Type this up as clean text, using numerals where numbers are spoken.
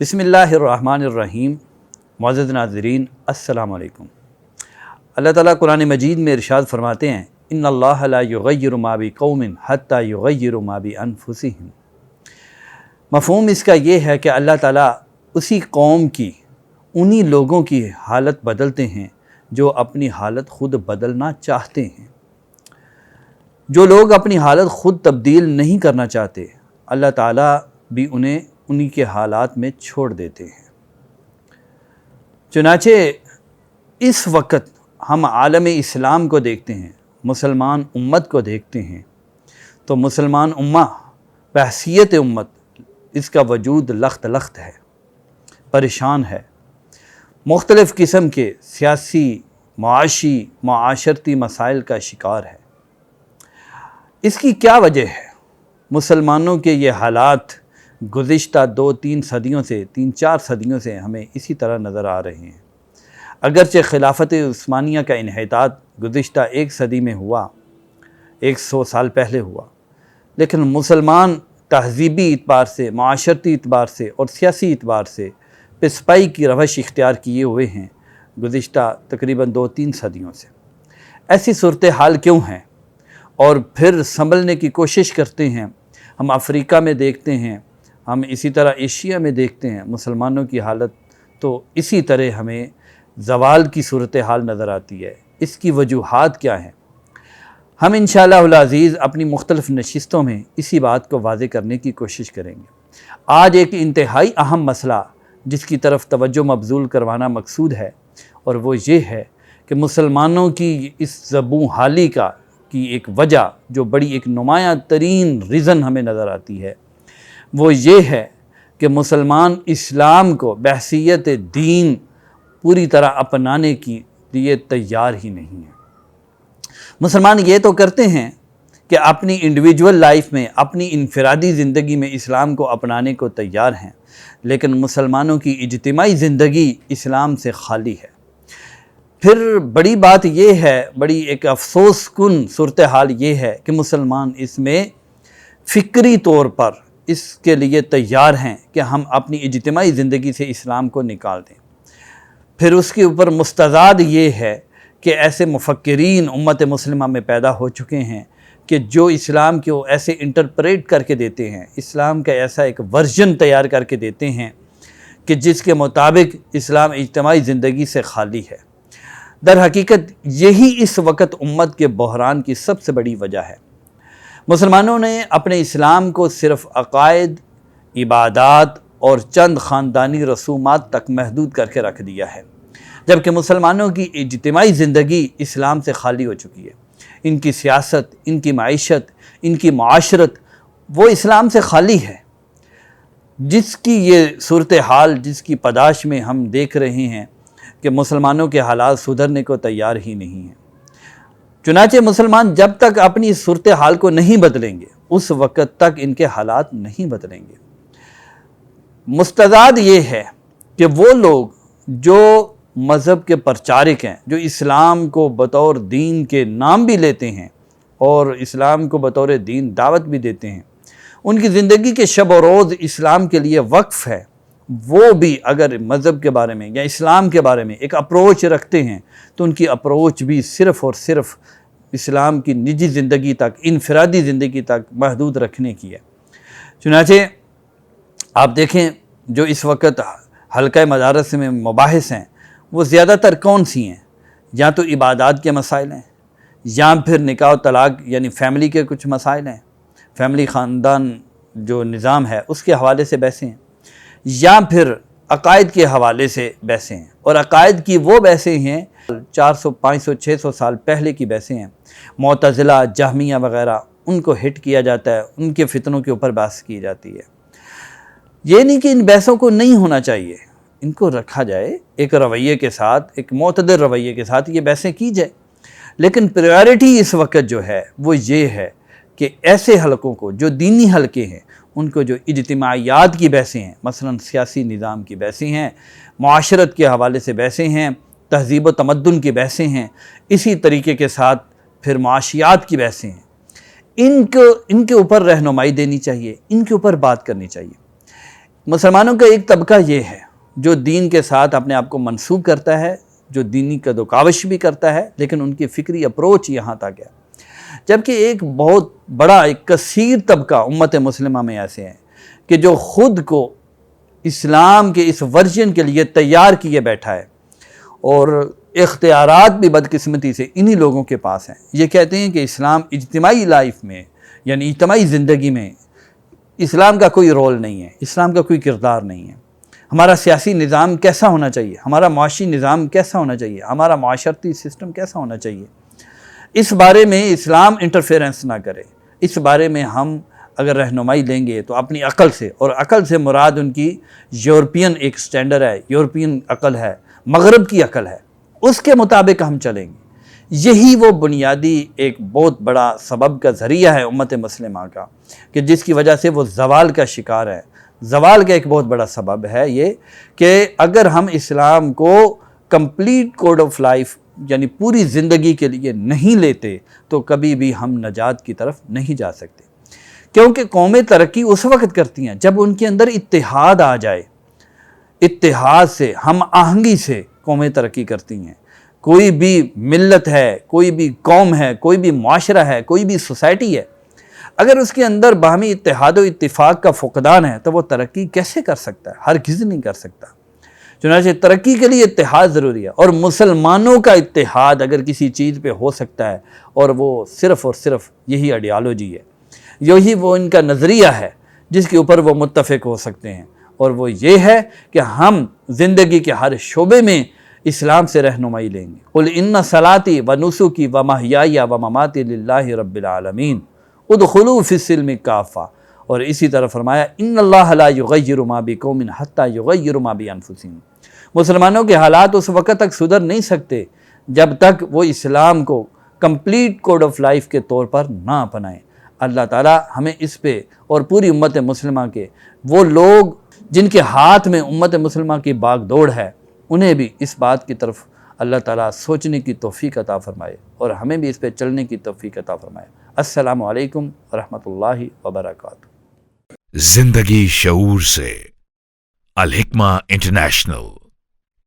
بسم اللہ الرحمن الرحیم۔ معزز ناظرین السلام علیکم۔ اللہ تعالیٰ قرآن مجید میں ارشاد فرماتے ہیں ان اللہ لا یغیر ما بقوم حتی یغیروا ما بانفسہم۔ مفہوم اس کا یہ ہے کہ اللہ تعالیٰ اسی قوم کی انہی لوگوں کی حالت بدلتے ہیں جو اپنی حالت خود بدلنا چاہتے ہیں۔ جو لوگ اپنی حالت خود تبدیل نہیں کرنا چاہتے، اللہ تعالیٰ بھی انہیں انہی کے حالات میں چھوڑ دیتے ہیں۔ چنانچہ اس وقت ہم عالم اسلام کو دیکھتے ہیں، مسلمان امت کو دیکھتے ہیں، تو مسلمان امہ بحیثیت امت اس کا وجود لخت لخت ہے، پریشان ہے، مختلف قسم کے سیاسی، معاشی، معاشرتی مسائل کا شکار ہے۔ اس کی کیا وجہ ہے؟ مسلمانوں کے یہ حالات گزشتہ 2-3 صدیوں سے 3-4 صدیوں سے ہمیں اسی طرح نظر آ رہے ہیں۔ اگرچہ خلافت عثمانیہ کا انحطاط گزشتہ 1 صدی میں ہوا، 100 سال پہلے ہوا، لیکن مسلمان تہذیبی اعتبار سے، معاشرتی اعتبار سے اور سیاسی اعتبار سے پسپائی کی روش اختیار کیے ہوئے ہیں گزشتہ تقریباً 2-3 صدیوں سے۔ ایسی صورتحال کیوں ہیں؟ اور پھر سنبھلنے کی کوشش کرتے ہیں۔ ہم افریقہ میں دیکھتے ہیں، ہم اسی طرح ایشیا میں دیکھتے ہیں، مسلمانوں کی حالت تو اسی طرح ہمیں زوال کی صورتحال نظر آتی ہے۔ اس کی وجوہات کیا ہیں؟ ہم انشاءاللہ العزیز اپنی مختلف نشستوں میں اسی بات کو واضح کرنے کی کوشش کریں گے۔ آج ایک انتہائی اہم مسئلہ جس کی طرف توجہ مبذول کروانا مقصود ہے، اور وہ یہ ہے کہ مسلمانوں کی اس زبوں حالی کی ایک وجہ جو بڑی ایک نمایاں ترین ریزن ہمیں نظر آتی ہے، وہ یہ ہے کہ مسلمان اسلام کو بحیثیت دین پوری طرح اپنانے کے لیے تیار ہی نہیں ہے۔ مسلمان یہ تو کرتے ہیں کہ اپنی انڈیویجول لائف میں، اپنی انفرادی زندگی میں اسلام کو اپنانے کو تیار ہیں، لیکن مسلمانوں کی اجتماعی زندگی اسلام سے خالی ہے۔ پھر بڑی بات یہ ہے، بڑی ایک افسوس کن صورتحال یہ ہے کہ مسلمان اس میں فکری طور پر اس کے لیے تیار ہیں کہ ہم اپنی اجتماعی زندگی سے اسلام کو نکال دیں۔ پھر اس کے اوپر مستضاد یہ ہے کہ ایسے مفکرین امت مسلمہ میں پیدا ہو چکے ہیں کہ جو اسلام کو ایسے انٹرپریٹ کر کے دیتے ہیں، اسلام کا ایسا ایک ورژن تیار کر کے دیتے ہیں کہ جس کے مطابق اسلام اجتماعی زندگی سے خالی ہے۔ در حقیقت یہی اس وقت امت کے بحران کی سب سے بڑی وجہ ہے۔ مسلمانوں نے اپنے اسلام کو صرف عقائد، عبادات اور چند خاندانی رسومات تک محدود کر کے رکھ دیا ہے، جبکہ مسلمانوں کی اجتماعی زندگی اسلام سے خالی ہو چکی ہے۔ ان کی سیاست، ان کی معیشت، ان کی معاشرت وہ اسلام سے خالی ہے، جس کی یہ صورتحال، جس کی پداش میں ہم دیکھ رہے ہیں کہ مسلمانوں کے حالات سدھرنے کو تیار ہی نہیں ہیں۔ چنانچہ مسلمان جب تک اپنی صورتحال کو نہیں بدلیں گے، اس وقت تک ان کے حالات نہیں بدلیں گے۔ مستضاد یہ ہے کہ وہ لوگ جو مذہب کے پرچارک ہیں، جو اسلام کو بطور دین کے نام بھی لیتے ہیں اور اسلام کو بطور دین دعوت بھی دیتے ہیں، ان کی زندگی کے شب و روز اسلام کے لیے وقف ہے، وہ بھی اگر مذہب کے بارے میں یا اسلام کے بارے میں ایک اپروچ رکھتے ہیں تو ان کی اپروچ بھی صرف اور صرف اسلام کی نجی زندگی تک، انفرادی زندگی تک محدود رکھنے کی ہے۔ چنانچہ آپ دیکھیں جو اس وقت حلقہ مدارس میں مباحث ہیں وہ زیادہ تر کون سی ہیں؟ یا تو عبادات کے مسائل ہیں، یا پھر نکاح و طلاق یعنی فیملی کے کچھ مسائل ہیں، فیملی خاندان جو نظام ہے اس کے حوالے سے بحثیں ہیں، یا پھر عقائد کے حوالے سے بحثیں ہیں، اور عقائد کی وہ بحثیں ہیں 400، 500، 600 سال پہلے کی بحثیں ہیں۔ معتزلہ، جہمیہ وغیرہ ان کو ہٹ کیا جاتا ہے، ان کے فتنوں کے اوپر بحث کی جاتی ہے۔ یہ نہیں کہ ان بحثوں کو نہیں ہونا چاہیے، ان کو رکھا جائے ایک رویے کے ساتھ، ایک معتدل رویے کے ساتھ یہ بحثیں کی جائے، لیکن پریورٹی اس وقت جو ہے وہ یہ ہے کہ ایسے حلقوں کو جو دینی حلقے ہیں، ان کو جو اجتماعیات کی بحثیں ہیں، مثلا سیاسی نظام کی بحثیں ہیں، معاشرت کے حوالے سے بحثیں ہیں، تہذیب و تمدن کی بحثیں ہیں، اسی طریقے کے ساتھ پھر معاشیات کی بحثیں ہیں، ان کے اوپر رہنمائی دینی چاہیے، ان کے اوپر بات کرنی چاہیے۔ مسلمانوں کا ایک طبقہ یہ ہے جو دین کے ساتھ اپنے آپ کو منسوب کرتا ہے، جو دینی قد و کاوش بھی کرتا ہے، لیکن ان کی فکری اپروچ یہاں تک ہے. جبکہ ایک بہت بڑا ایک کثیر طبقہ امت مسلمہ میں ایسے ہیں کہ جو خود کو اسلام کے اس ورژن کے لیے تیار کیے بیٹھا ہے، اور اختیارات بھی بدقسمتی سے انہی لوگوں کے پاس ہیں. یہ کہتے ہیں کہ اسلام اجتماعی لائف میں، یعنی اجتماعی زندگی میں اسلام کا کوئی رول نہیں ہے، اسلام کا کوئی کردار نہیں ہے. ہمارا سیاسی نظام کیسا ہونا چاہیے، ہمارا معاشی نظام کیسا ہونا چاہیے، ہمارا معاشرتی سسٹم کیسا ہونا چاہیے، اس بارے میں اسلام انٹرفیرنس نہ کرے. اس بارے میں ہم اگر رہنمائی لیں گے تو اپنی عقل سے، اور عقل سے مراد ان کی یورپین ایک سٹینڈرڈ ہے، یورپین عقل ہے، مغرب کی عقل ہے، اس کے مطابق ہم چلیں گے. یہی وہ بنیادی ایک بہت بڑا سبب کا ذریعہ ہے امت مسلمہ کا، کہ جس کی وجہ سے وہ زوال کا شکار ہے. زوال کا ایک بہت بڑا سبب ہے یہ کہ اگر ہم اسلام کو کمپلیٹ کوڈ آف لائف یعنی پوری زندگی کے لیے نہیں لیتے تو کبھی بھی ہم نجات کی طرف نہیں جا سکتے. کیونکہ قومیں ترقی اس وقت کرتی ہیں جب ان کے اندر اتحاد آ جائے. اتحاد سے، ہم آہنگی سے قومیں ترقی کرتی ہیں. کوئی بھی ملت ہے، کوئی بھی قوم ہے، کوئی بھی معاشرہ ہے، کوئی بھی سوسائٹی ہے، اگر اس کے اندر باہمی اتحاد و اتفاق کا فقدان ہے تو وہ ترقی کیسے کر سکتا ہے؟ ہرگز نہیں کر سکتا. چنانچہ ترقی کے لیے اتحاد ضروری ہے، اور مسلمانوں کا اتحاد اگر کسی چیز پہ ہو سکتا ہے، اور وہ صرف اور صرف یہی آئیڈیالوجی ہے، یہی وہ ان کا نظریہ ہے جس کے اوپر وہ متفق ہو سکتے ہیں، اور وہ یہ ہے کہ ہم زندگی کے ہر شعبے میں اسلام سے رہنمائی لیں گے. قل ان صلاتی و نسکی و محیای و مماتی للہ رب العالمین ادخلوا فی السلم کافہ. اور اسی طرح فرمایا ان اللہ لا یغیر ما بقوم حتی یغیروا ما بانفسہم. مسلمانوں کے حالات اس وقت تک سدھر نہیں سکتے جب تک وہ اسلام کو کمپلیٹ کوڈ آف لائف کے طور پر نہ اپنائیں. اللہ تعالی ہمیں اس پہ اور پوری امت مسلمہ کے وہ لوگ جن کے ہاتھ میں امت مسلمہ کی باغ دوڑ ہے، انہیں بھی اس بات کی طرف اللہ تعالیٰ سوچنے کی توفیق عطا فرمائے، اور ہمیں بھی اس پہ چلنے کی توفیق عطا فرمائے. السلام علیکم ورحمۃ اللہ وبرکاتہ. زندگی شعور سے، الحکمہ انٹرنیشنل.